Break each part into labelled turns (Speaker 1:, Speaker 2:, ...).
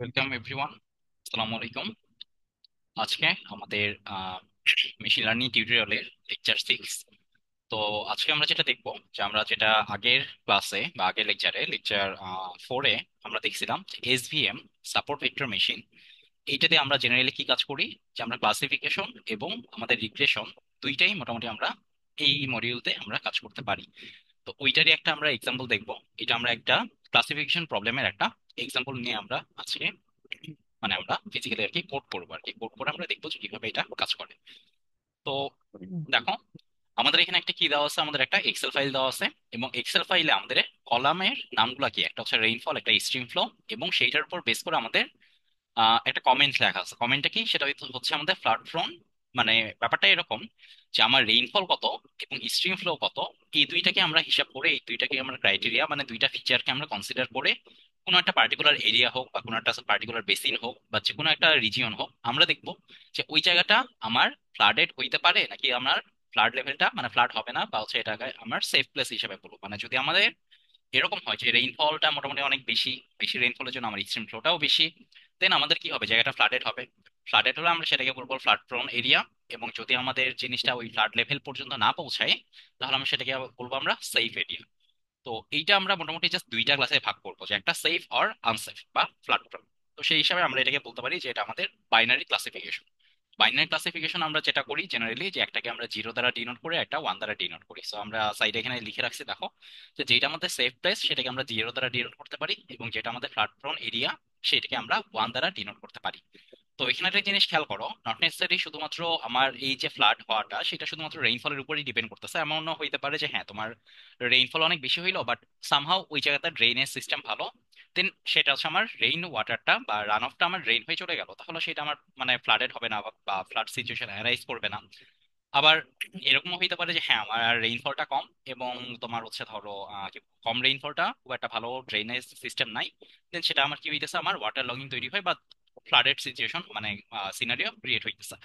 Speaker 1: Welcome everyone. আসসালামু আলাইকুম। আজকে আমাদের মেশিন লার্নিং টিউটোরিয়ালের লেকচার 6। তো আজকে আমরা যেটা দেখবো যে আমরা যেটা আগের ক্লাসে বা আগের লেকচার 4-এ আমরা দেখছিলাম যে এসভিএম সাপোর্ট ভেক্টর মেশিন এইটাতে আমরা জেনারেলি কি কাজ করি, যে আমরা ক্লাসিফিকেশন এবং আমাদের রিগ্রেশন দুইটাই মোটামুটি আমরা এই মডিউলতে আমরা কাজ করতে পারি। তো ওইটারই একটা আমরা এক্সাম্পল দেখবো। এটা আমরা একটা ক্লাসিফিকেশন প্রবলেমের একটা এক্সাম্পল নিয়ে আমরা আজকে মানে আমরা ফিজিক্যালি আর কি কোড করবো, আর কি কোড করে আমরা দেখবো যে কিভাবে এটা কাজ করে। তো দেখো, আমাদের এখানে একটা কি দেওয়া আছে, আমাদের একটা এক্সেল ফাইল দেওয়া আছে এবং এক্সেল ফাইলে আমাদের কলামের নামগুলো কি, একটা হচ্ছে রেইনফল, একটা স্ট্রিম ফ্লো, এবং সেইটার উপর বেস করে আমাদের একটা কমেন্ট লেখা আছে। কমেন্টটা কি, সেটা হচ্ছে আমাদের ফ্লাড ফ্রন। মানে ব্যাপারটা এরকম যে আমার রেইনফল কত এবং স্ট্রিম ফ্লো কত, এই দুইটাকে আমরা হিসাব করে, এই দুইটাকে আমরা ক্রাইটেরিয়া মানে দুইটা ফিচারকে আমরা কনসিডার করে কোনো একটা পার্টিকুলার এরিয়া হোক বা কোনো একটা পার্টিকুলার বেসিন হোক বা যে কোনো একটা রিজিয়ন হোক, আমরা দেখবো যে ওই জায়গাটা আমার ফ্লাডেড হইতে পারে নাকি আমার ফ্লাড লেভেলটা মানে ফ্লাড হবে না, বা হচ্ছে এটাকে আমার সেফ প্লেস হিসেবে বলবো। মানে যদি আমাদের এরকম হয় যে রেইনফলটা মোটামুটি অনেক বেশি, বেশি রেইনফলের জন্য আমার স্ট্রিম ফ্লোটাও বেশি, দেন আমাদের কি হবে, জায়গাটা ফ্লাডেড হবে। ফ্লাডেড হলে আমরা সেটাকে বলবো ফ্লাড প্রোন এরিয়া। এবং যদি আমাদের জিনিসটা ওই ফ্লাড লেভেল পর্যন্ত না পৌঁছায়, তাহলে আমরা সেটাকে বলবো আমরা সেফ এরিয়া। তো এইটা আমরা মোটামুটি জাস্ট দুইটা ক্লাসে ভাগ করবো, যে একটা সেফ আর আনসেফ বা ফ্লাড প্রোন। তো সেই হিসাবে আমরা এটাকে বলতে পারি যে এটা আমাদের বাইনারি ক্লাসিফিকেশন। বাইনারি ক্লাসিফিকেশন আমরা যেটা করি জেনারেলি, যে একটাকে আমরা 0 দ্বারা ডিনোট করে একটা 1 দ্বারা ডিনোট করি। সো আমরা সাইডে এখানে লিখে রাখছি, দেখো, যে যেটা আমাদের সেফ প্লেস সেটাকে আমরা 0 দ্বারা ডিনোট করতে পারি, এবং যেটা আমাদের ফ্লাড প্রোন এরিয়া সেটাকে আমরা 1 দ্বারা ডিনোট করতে পারি। তো এখানে একটা জিনিস খেয়াল করো, নট নেসেসারি শুধুমাত্র আমার এই যে ফ্লাড হওয়াটা সেটা শুধুমাত্র রেইনফলের উপরই ডিপেন্ড করতেছে। এমনও হইতে পারে যে হ্যাঁ, তোমার রেইনফল অনেক বেশি হইলো বাট সামহাও ওই জায়গাতে ড্রেনেজ সিস্টেম ভালো, দেন সেটা হচ্ছে আমার রেইন ওয়াটারটা বা রান অফটা আমার ড্রেন হয়ে চলে গেল, তাহলে সেটা আমার মানে ফ্লাডেড হবে না বা ফ্লাড সিচুয়েশন অ্যারাইজ করবে না। আবার এরকমও হইতে পারে যে হ্যাঁ, আমার রেইনফলটা কম এবং তোমার হচ্ছে ধরো কম রেইনফলটা, খুব একটা ভালো ড্রেনেজ সিস্টেম নাই, দেন সেটা আমার কি হইতেছে, আমার ওয়াটার লগিং তৈরি হয় বা ফ্লাডেড সিচুয়েশন মানে সিনারিও ক্রিয়েট হইতেছে।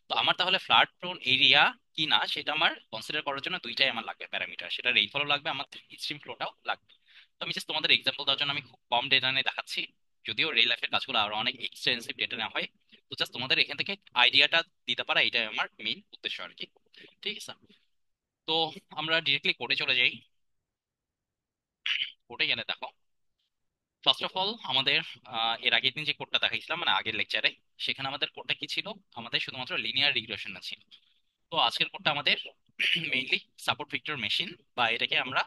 Speaker 1: তো আমার তাহলে ফ্লাড প্রোন এরিয়া কি না সেটা আমার কনসিডার করার জন্য দুইটাই আমার লাগবে প্যারামিটার, সেটা রেইনফলও লাগবে, আমার স্ট্রিম ফ্লোটাও লাগবে। তো আমি জাস্ট তোমাদের এক্সাম্পল দেওয়ার জন্য আমি খুব কম ডেটা নিয়ে দেখাচ্ছি, যদিও রিয়েল লাইফের কাজগুলো আরো অনেক এক্সটেন্সিভ ডেটা নেওয়া হয়। তো জাস্ট তোমাদের এখান থেকে আইডিয়াটা দিতে পারা, এটাই আমার মেইন উদ্দেশ্য আর কি। ঠিক আছে, তো আমরা ডিরেক্টলি কোডে চলে যাই। কোডে গেলে দেখো, ফার্স্ট অফ অল আমাদের এর আগের দিন যে কোডটা দেখাইছিলাম মানে আগের লেকচারে, সেখানে আমাদের কোডটা কি ছিল, আমাদের শুধুমাত্র লিনিয়ার রিগ্রেশন ছিল। তো আজকের কোডটা আমাদের মেইনলি সাপোর্ট ভেক্টর মেশিন, বা এটাকে আমরা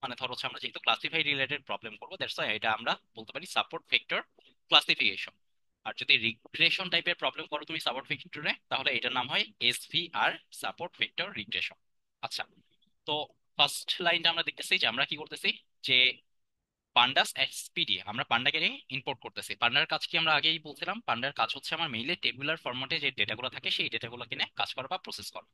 Speaker 1: মানে ধরো হচ্ছে আমরা যেহেতু ক্লাসিফাই রিলেটেড প্রবলেম করবো, দ্যাটস ওয়াই এটা আমরা বলতে পারি সাপোর্ট ভেক্টর ক্লাসিফিকেশন। আর যদি রিগ্রেশন টাইপের প্রবলেম করো তুমি সাপোর্ট ভেক্টরে, তাহলে এটার নাম হয় এসভিআর, সাপোর্ট ভেক্টর রিগ্রেশন। আচ্ছা, তো ফার্স্ট লাইনটা আমরা দেখতেছি যে আমরা কি করতেছি, যে পান্ডাস এক্সপিডি আমরা পান্ডাকে ইম্পোর্ট করতেছি। পান্ডার কাজ কি, আমরা আগেই বলছিলাম পান্ডার কাজ হচ্ছে আমার মেইলে টেবুলার ফরম্যাটে যে ডেটাগুলো থাকে সেই ডেটাগুলো কিনে কাজ করা বা প্রসেস করা।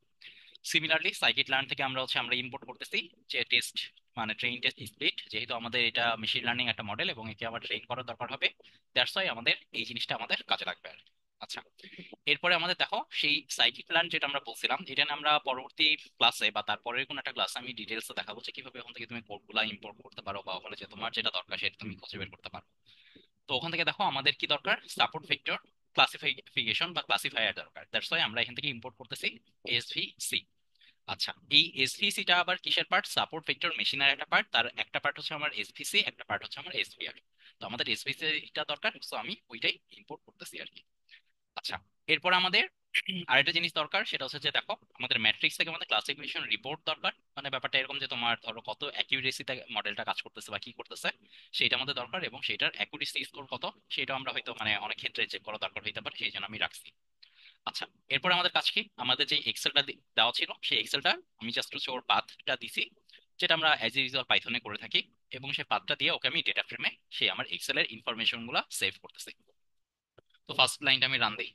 Speaker 1: সিমিলারলি সাইকিট লার্ন থেকে আমরা ইম্পোর্ট করতেছি যে টেস্ট মানে ট্রেইন টেস্ট স্প্লিট, যেহেতু আমাদের এটা মেশিন লার্নিং একটা মডেল এবং একে আবার ট্রেন করার দরকার হবে, দ্যাটস ওয়াই আমাদের এই জিনিসটা আমাদের কাজে লাগবে আর কি। আচ্ছা, এরপরে আমাদের দেখো সেই সাইকিট লার্ন যেটা আমরা বলছিলাম, এটা নিয়ে আমরা পরবর্তী ক্লাসে বা তারপরের কোনো একটা ক্লাসে আমি ডিটেলসে দেখাবো যে কিভাবে ওখান থেকে তুমি কোডগুলা ইম্পোর্ট করতে পারো, বা ওখানে যে তোমার যেটা দরকার সেটা তুমি খুঁজে বের করতে পারো। তো ওখান থেকে দেখো আমাদের কি দরকার, সাপোর্ট ভেক্টর ক্লাসিফিকেশন বা ক্লাসিফায়ার দরকার, দ্যাটস ওয়াই আমরা এখান থেকে ইম্পোর্ট করতেছি এসভিসি। আচ্ছা, এই এসভিসি টা আবার কিসের পার্ট, সাপোর্ট ভেক্টর মেশিনের একটা পার্ট, তার একটা পার্ট হচ্ছে আমার এসভিসি, একটা পার্ট হচ্ছে আমার এসভিআর। তো আমাদের এসভিসি টা দরকার, তো আমি ওইটাই ইম্পোর্ট করতেছি আর কি। আচ্ছা, এরপর আমাদের আরেকটা জিনিস দরকার, সেটা হচ্ছে যে দেখো আমাদের ম্যাট্রিক্স থেকে আমাদের ক্লাসিফিকেশন রিপোর্ট দরকার। মানে ব্যাপারটা এরকম যে তোমার ধরো কত অ্যাকিউরেসিতে মডেলটা কাজ করতেছে বা কি করতেছে সেটা আমাদের দরকার, এবং সেটার অ্যাকুরেসি স্কোর কত সেটা আমরা হয়তো মানে অনেক ক্ষেত্রে চেক করা দরকার হইতে পারে, সেই জন্য আমি রাখছি। আচ্ছা, এরপর আমাদের কাজ কি, আমাদের যে এক্সেলটা দেওয়া ছিল সেই এক্সেলটা আমি জাস্ট হচ্ছে ওর পাথটা দিছি, যেটা আমরা অ্যাজ ইউজুয়াল পাইথনে করে থাকি, এবং সেই পাথটা দিয়ে ওকে আমি ডেটা ফ্রেমে সেই আমার এক্সেলের ইনফরমেশন গুলা সেভ করতেছি। তো ফার্স্ট লাইনটা আমি রান দিই।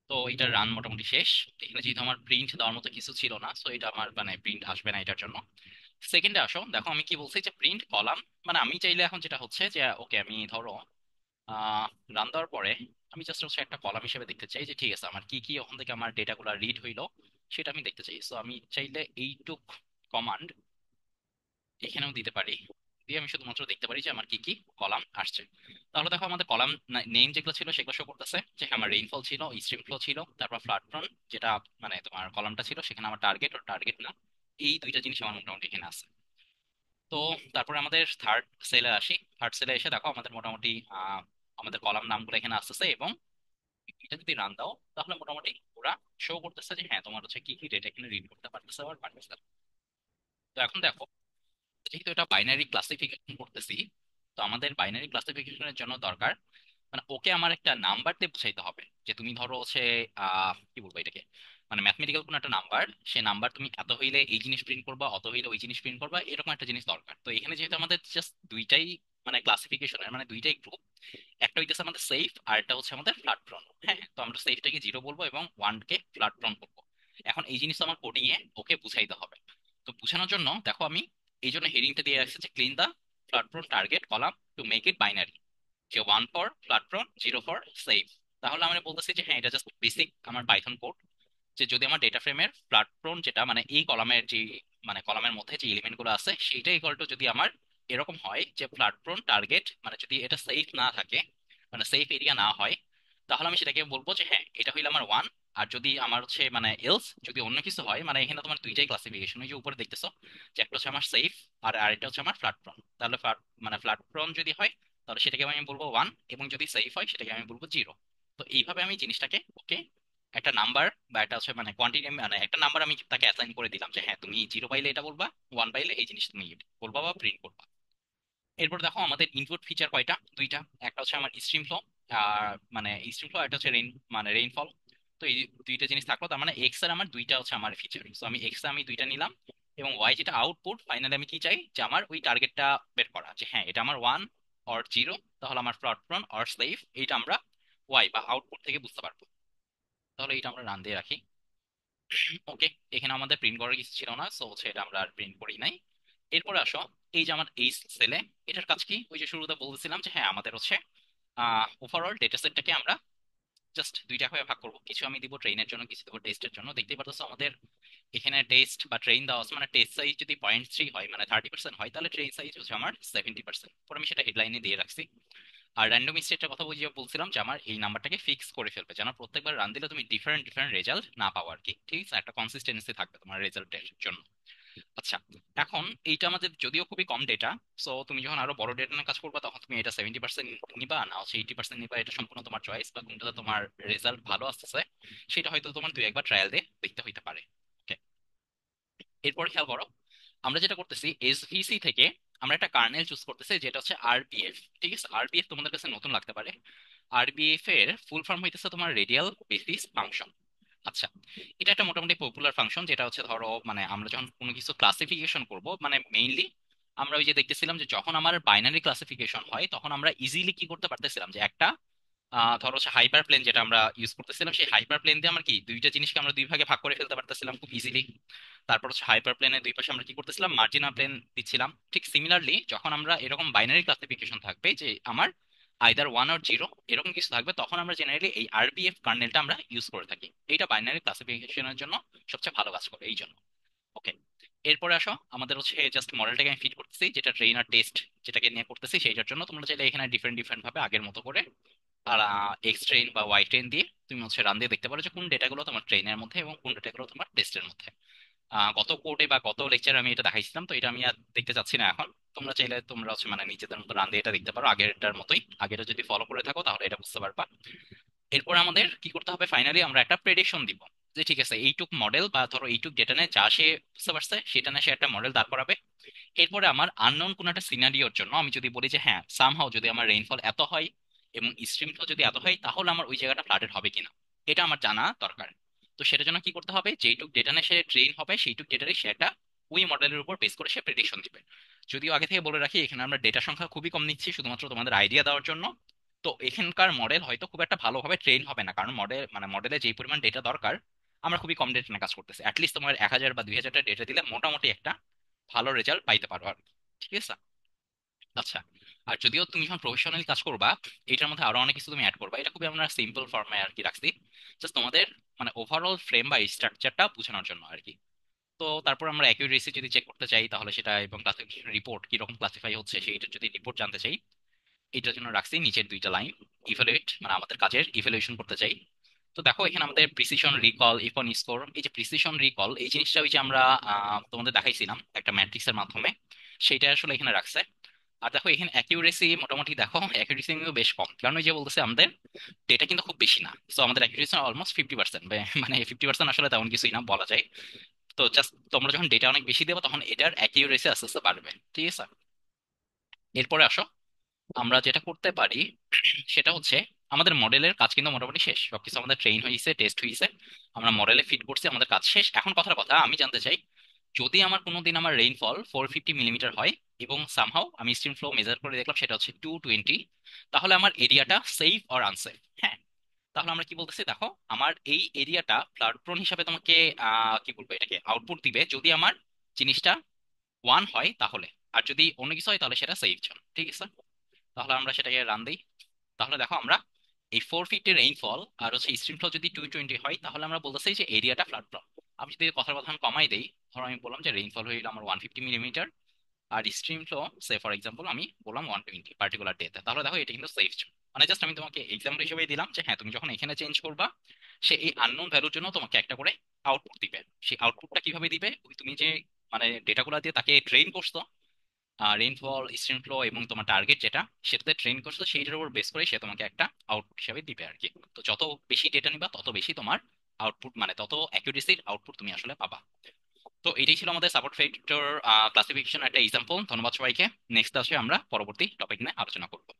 Speaker 1: তো এটা রান মোটামুটি শেষ। এখানে যেহেতু আমার প্রিন্ট দেওয়ার মতো কিছু ছিল না, সো এটা আমার মানে প্রিন্ট আসবে না এটার জন্য। সেকেন্ডে আসো, দেখো আমি কি বলছি যে প্রিন্ট কলাম। মানে আমি চাইলে এখন যেটা হচ্ছে যে ওকে আমি ধরো আহ রান দেওয়ার পরে আমি জাস্ট হচ্ছে একটা কলাম হিসেবে দেখতে চাই যে ঠিক আছে আমার কি কি ওখান থেকে আমার ডেটাগুলো রিড হইলো সেটা আমি দেখতে চাই। সো আমি চাইলে এইটুক কমান্ড এখানেও দিতে পারি, দিয়ে আমি শুধুমাত্র দেখতে পারি যে আমার কি কি কলাম আসছে। তাহলে দেখো আমাদের কলাম নেম যেগুলো ছিল সেগুলো শো করতেছে যে হ্যাঁ, আমার রেইনফল ছিল, স্ট্রিম ফ্লো ছিল, তারপর ফ্লাড প্রন যেটা মানে তোমার কলামটা ছিল সেখানে আমার টার্গেট ও টার্গেট না, এই দুইটা জিনিস আমার মোটামুটি এখানে আছে। তো তারপরে আমাদের থার্ড সেলে আসি। থার্ড সেলে এসে দেখো আমাদের মোটামুটি আমাদের কলাম নামগুলো এখানে আসতেছে, এবং এটা যদি রান দাও তাহলে মোটামুটি ওরা শো করতেছে যে হ্যাঁ তোমার হচ্ছে কি কি ডেটা এখানে রিড করতে পারতেছে আর পারতেছে। তো এখন দেখো, যেহেতু এটা বাইনারি ক্লাসিফিকেশন করতেছি, তো আমাদের বাইনারি ক্লাসিফিকেশনের জন্য দরকার মানে ওকে আমার একটা নাম্বার দিয়ে বুঝাইতে হবে যে তুমি ধরো হচ্ছে কি বলবো এটাকে, মানে ম্যাথমেটিক্যাল কোনো একটা নাম্বার, সে নাম্বার তুমি এত হইলে এই জিনিস প্রিন্ট করবা, অত হইলে ওই জিনিস প্রিন্ট করবা, এরকম একটা জিনিস দরকার। তো এখানে যেহেতু আমাদের জাস্ট দুইটাই মানে ক্লাসিফিকেশনের মানে দুইটাই গ্রুপ, একটা হইতেছে আমাদের সেফ আর একটা হচ্ছে আমাদের ফ্ল্যাট প্রন। হ্যাঁ, তো আমরা সেফটাকে জিরো বলবো এবং ওয়ানকে ফ্ল্যাট প্রন বলবো। এখন এই জিনিসটা আমার কোডিং এ ওকে বুঝাইতে হবে। তো বোঝানোর জন্য দেখো আমি এই জন্য হেডিংটা দিয়ে রাখছি যে clean the flood prone target column to make it binary, যে one for flood prone, zero for safe. তাহলে আমরা বলতেছি যে হ্যাঁ এটা জাস্ট বেসিক আমার পাইথন কোড, যে যদি আমার ডেটা ফ্রেমের ফ্ল্যাট প্রন যেটা মানে এই কলামের যে মানে কলামের মধ্যে যে এলিমেন্ট গুলো আছে সেইটা ইকুয়াল টু যদি আমার এরকম হয় যে ফ্ল্যাট প্রন টার্গেট মানে যদি এটা সেফ না থাকে, মানে সেফ এরিয়া না হয়, তাহলে আমি সেটাকে বলবো যে হ্যাঁ এটা হইলো আমার ওয়ান। আর যদি আমার হচ্ছে মানে এলস যদি অন্য কিছু হয়, মানে এখানে তোমার দুইটাই ক্লাসিফিকেশন, ওই যে উপরে দেখতেছো যে একটা হচ্ছে আমার সেফ আর আরেকটা হচ্ছে আমার ফ্ল্যাট প্রন, তাহলে মানে ফ্ল্যাট প্রন যদি হয় তাহলে সেটাকে আমি বলবো ওয়ান, এবং যদি সেফ হয় সেটাকে আমি বলবো জিরো। তো এইভাবে আমি জিনিসটাকে ওকে একটা নাম্বার বা একটা হচ্ছে মানে কোয়ান্টিটি মানে একটা নাম্বার আমি তাকে অ্যাসাইন করে দিলাম যে হ্যাঁ তুমি জিরো পাইলে এটা বলবা, ওয়ান পাইলে এই জিনিস তুমি বলবা বা প্রিন্ট করবা। এরপর দেখো আমাদের ইনপুট ফিচার কয়টা, দুইটা। একটা হচ্ছে আমার স্ট্রিম ফ্লো, আর মানে স্ট্রিম ফ্লো, একটা হচ্ছে রেইন মানে রেইনফল। তো এই দুইটা জিনিস থাকলো, তার মানে এক্স এর আমার দুইটা হচ্ছে আমার ফিচার, তো আমি এক্স আমি দুইটা নিলাম। এবং ওয়াই যেটা আউটপুট ফাইনালি আমি কি চাই যে আমার ওই টার্গেটটা বের করা, যে হ্যাঁ এটা আমার ওয়ান অর জিরো, তাহলে আমার ফ্লট প্রন অর সেফ এইটা আমরা ওয়াই বা আউটপুট থেকে বুঝতে পারবো। তাহলে এইটা আমরা রান দিয়ে রাখি। ওকে, এখানে আমাদের প্রিন্ট করার কিছু ছিল না, সো হচ্ছে এটা আমরা আর প্রিন্ট করি নাই। এরপরে আসো, এই যে আমার এই সেলে এটার কাজ কি, ওই যে শুরুতে বলতেছিলাম যে হ্যাঁ আমাদের হচ্ছে ওভারঅল ডেটা সেটটাকে আমরা জাস্ট দুইটা ভাগে ভাগ করবো, কিছু আমি দিব ট্রেনের জন্য, কিছু দেবো টেস্টের জন্য। দেখতেই পারতেছো আমাদের এখানে টেস্ট বা ট্রেন দেওয়া আছে, মানে টেস্ট সাইজ যদি 0.3 হয় মানে 30% হয়, তাহলে ট্রেন সাইজ হচ্ছে আমার 70%। পরে আমি সেটা হেডলাইনে দিয়ে রাখছি। আর র্যান্ডম স্টেটের কথা বুঝিয়ে বলছিলাম যে আমার এই নাম্বারটাকে ফিক্স করে ফেলবে, যেন প্রত্যেকবার রান দিলে তুমি ডিফারেন্ট ডিফারেন্ট রেজাল্ট না পাও আর কি, ঠিক আছে, একটা কনসিস্টেন্সি থাকবে তোমার রেজাল্টের জন্য। আচ্ছা, এখন এইটা আমাদের যদিও খুবই কম ডেটা, সো তুমি যখন আরো বড় ডেটা নিয়ে কাজ করবে তখন তুমি এটা 70% নিবা না হচ্ছে 80% নিবা, এটা সম্পূর্ণ তোমার চয়েস, বা কোনটাতে তোমার রেজাল্ট ভালো আসতেছে সেটা হয়তো তোমার দুই একবার ট্রায়াল দিয়ে দেখতে হইতে পারে। Okay, এরপর খেয়াল করো, আমরা যেটা করতেছি এসভিসি থেকে আমরা একটা কার্নেল চুজ করতেছি যেটা হচ্ছে আরবিএফ। ঠিক আছে, আরবিএফ তোমাদের কাছে নতুন লাগতে পারে। আরবিএফ এর ফুল ফর্ম হইতেছে তোমার রেডিয়াল বেসিস ফাংশন। আচ্ছা, এটা একটা মোটামুটি পপুলার ফাংশন, যেটা হচ্ছে ধরো মানে আমরা যখন কোনো কিছু ক্লাসিফিকেশন করব মানে মেইনলি আমরা ওই যে দেখতেছিলাম যে যখন আমার বাইনারি ক্লাসিফিকেশন হয় তখন আমরা ইজিলি কি করতে পারতেছিলাম যে একটা ধরো হচ্ছে হাইপার প্লেন যেটা আমরা ইউজ করতেছিলাম, সেই হাইপার প্লেন দিয়ে আমরা কি দুইটা জিনিসকে আমরা দুই ভাগে ভাগ করে ফেলতে পারতেছিলাম খুব ইজিলি। তারপর হচ্ছে হাইপার প্লেনের দুই পাশে আমরা কি করতেছিলাম, মার্জিনাল প্লেন দিচ্ছিলাম। ঠিক সিমিলারলি যখন আমরা এরকম বাইনারি ক্লাসিফিকেশন থাকবে যে আমার আইদার ওয়ান অর জিরো এরকম কিছু থাকবে, তখন আমরা জেনারেলি এই আরবিএফ কার্নেলটা আমরা ইউজ করে থাকি। এইটা বাইনারি ক্লাসিফিকেশনের জন্য সবচেয়ে ভালো কাজ করে এই জন্য। ওকে, এরপরে আসো, আমাদের হচ্ছে জাস্ট মডেলটাকে আমি ফিট করতেছি, যেটা ট্রেন আর টেস্ট যেটাকে নিয়ে করতেছি সেইটার জন্য তোমরা চাইলে এখানে ডিফারেন্ট ডিফারেন্ট ভাবে আগের মতো করে আর এক্স ট্রেন বা ওয়াই ট্রেন দিয়ে তুমি হচ্ছে রান দিয়ে দেখতে পারো যে কোন ডেটাগুলো তোমার ট্রেনের মধ্যে এবং কোন ডেটাগুলো তোমার টেস্টের মধ্যে। গত কোর্টে বা গত লেকচারে আমি এটা দেখাইছিলাম, তো এটা আমি আর দেখতে চাচ্ছি না এখন। তোমরা চাইলে তোমরা হচ্ছে মানে নিজেদের মতো রান দিয়ে এটা দেখতে পারো আগেরটার মতোই, আগেরটা যদি ফলো করে থাকো তাহলে এটা বুঝতে পারবা। এরপর আমাদের কি করতে হবে, ফাইনালি আমরা একটা প্রেডিকশন দিব যে ঠিক আছে এইটুক মডেল বা ধরো এইটুক ডেটা নিয়ে যা সে বুঝতে পারছে সেটা নিয়ে সে একটা মডেল দাঁড় করাবে। এরপরে আমার আননোন কোন একটা সিনারিওর জন্য আমি যদি বলি যে হ্যাঁ সামহাও যদি আমার রেইনফল এত হয় এবং স্ট্রিম ফ্লো যদি এত হয় তাহলে আমার ওই জায়গাটা ফ্লাডেড হবে কিনা, এটা আমার জানা দরকার। তো সেটার জন্য কি করতে হবে, যেইটুক ডেটা নিয়ে সে ট্রেন হবে সেইটুক ডেটারই সে একটা ওই মডেলের উপর বেস করে সে প্রেডিকশন দিবে। যদিও আগে থেকে বলে রাখি এখানে আমরা ডেটা সংখ্যা খুবই কম নিচ্ছি শুধুমাত্র তোমাদের আইডিয়া দেওয়ার জন্য। তো এখানকার মডেল হয়তো খুব একটা ভালোভাবে ট্রেন হবে না, কারণ মডেল মানে মডেলে যেই পরিমাণ ডেটা দরকার আমরা খুবই কম ডেটা নিয়ে কাজ করতেছি। অ্যাটলিস্ট তোমার 1000 বা 2000টা ডেটা দিলে মোটামুটি একটা ভালো রেজাল্ট পাইতে পারো আর কি। ঠিক আছে। আচ্ছা, আর যদিও তুমি যখন প্রফেশনালি কাজ করবা এটার মধ্যে আরো অনেক কিছু তুমি অ্যাড করবা, এটা খুবই আমরা সিম্পল ফর্মে আর কি রাখছি, জাস্ট তোমাদের মানে ওভারঅল ফ্রেম বা স্ট্রাকচারটা বোঝানোর জন্য আর কি। তো তারপর আমরা অ্যাকিউরেসি যদি চেক করতে চাই তাহলে সেটা, এবং ক্লাসিফিকেশন রিপোর্ট কিরকম ক্লাসিফাই হচ্ছে সেইটা যদি রিপোর্ট জানতে চাই, এটার জন্য রাখছি নিচের দুইটা লাইন। ইভ্যালুয়েট মানে আমাদের কাজের ইভ্যালুয়েশন করতে চাই। তো দেখো এখানে আমাদের প্রিসিশন রিকল, ইফন স্কোর, এই যে প্রিসিশন রিকল এই জিনিসটা ওই যে আমরা তোমাদের দেখাইছিলাম একটা ম্যাট্রিক্সের মাধ্যমে, সেইটা আসলে এখানে রাখছে। আর দেখো এখানে অ্যাকিউরেসি মোটামুটি দেখো অ্যাকিউরেসি কিন্তু বেশ কম, কারণ ওই যে বলতেছে আমাদের ডেটা কিন্তু খুব বেশি না, তো আমাদের অ্যাকিউরেসি অলমোস্ট 50%, মানে 50% আসলে তেমন কিছুই না বলা যায়। তো জাস্ট তোমরা যখন ডেটা অনেক বেশি দেবো তখন এটার অ্যাকিউরেসি আস্তে আস্তে বাড়বে, ঠিক আছে। এরপরে আসো, আমরা যেটা করতে পারি সেটা হচ্ছে আমাদের মডেলের কাজ কিন্তু মোটামুটি শেষ, সবকিছু আমাদের ট্রেন হয়েছে, টেস্ট হয়েছে, আমরা মডেলে ফিট করছি, আমাদের কাজ শেষ। এখন কথার কথা আমি জানতে চাই, যদি আমার কোনোদিন আমার রেইনফল 450 মিলিমিটার হয় এবং সামহাও আমি স্ট্রিম ফ্লো মেজার করে দেখলাম সেটা হচ্ছে 220, তাহলে আমার এরিয়াটা সেফ অর আনসেফ? হ্যাঁ, তাহলে আমরা কি বলতেছি দেখো, আমার এই এরিয়াটা ফ্লাড প্রোন হিসাবে তোমাকে কি বলবো এটাকে আউটপুট দিবে যদি আমার জিনিসটা 1 হয় তাহলে, আর যদি অন্য কিছু হয় তাহলে সেটা সেফ জোন, ঠিক আছে। তাহলে আমরা সেটাকে রান দিই। তাহলে দেখো আমরা এই 450 রেইনফল আর হচ্ছে স্ট্রিম ফ্লো যদি 220 হয় তাহলে আমরা বলতেছি যে এরিয়াটা ফ্লাড প্রন। আমি যদি কথার কথা কমাই দেই, ধরো আমি বললাম যে রেইনফল হইলো আমার 150 মিলিমিটার, আর stream flow say for example আমি বললাম 120 পার্টিকুলার ডেতে, তাহলে দেখো এটা কিন্তু সেফ জোন। মানে জাস্ট আমি তোমাকে এক্সাম্পল হিসেবে দিলাম যে হ্যাঁ তুমি যখন এখানে চেঞ্জ করবা সে এই আননোন ভ্যালুর জন্য তোমাকে একটা করে আউটপুট দিবে। সেই আউটপুটটা কিভাবে দিবে, ওই তুমি যে মানে ডেটাগুলো দিয়ে তাকে ট্রেন করছো, রেইনফল, স্ট্রিম ফ্লো এবং তোমার টার্গেট যেটা সেটাতে ট্রেন করছো, সেইটার উপর বেস করে সে তোমাকে একটা আউটপুট হিসাবে দিবে আর কি। তো যত বেশি ডেটা নিবা তত বেশি তোমার আউটপুট, মানে তত অ্যাকুরেসির আউটপুট তুমি আসলে পাবা। তো এটাই ছিল আমাদের সাপোর্ট ফ্যাক্টর ক্লাসিফিকেশন একটা এক্সাম্পল। ধন্যবাদ সবাইকে। নেক্সট আসে আমরা পরবর্তী টপিক নিয়ে আলোচনা করবো।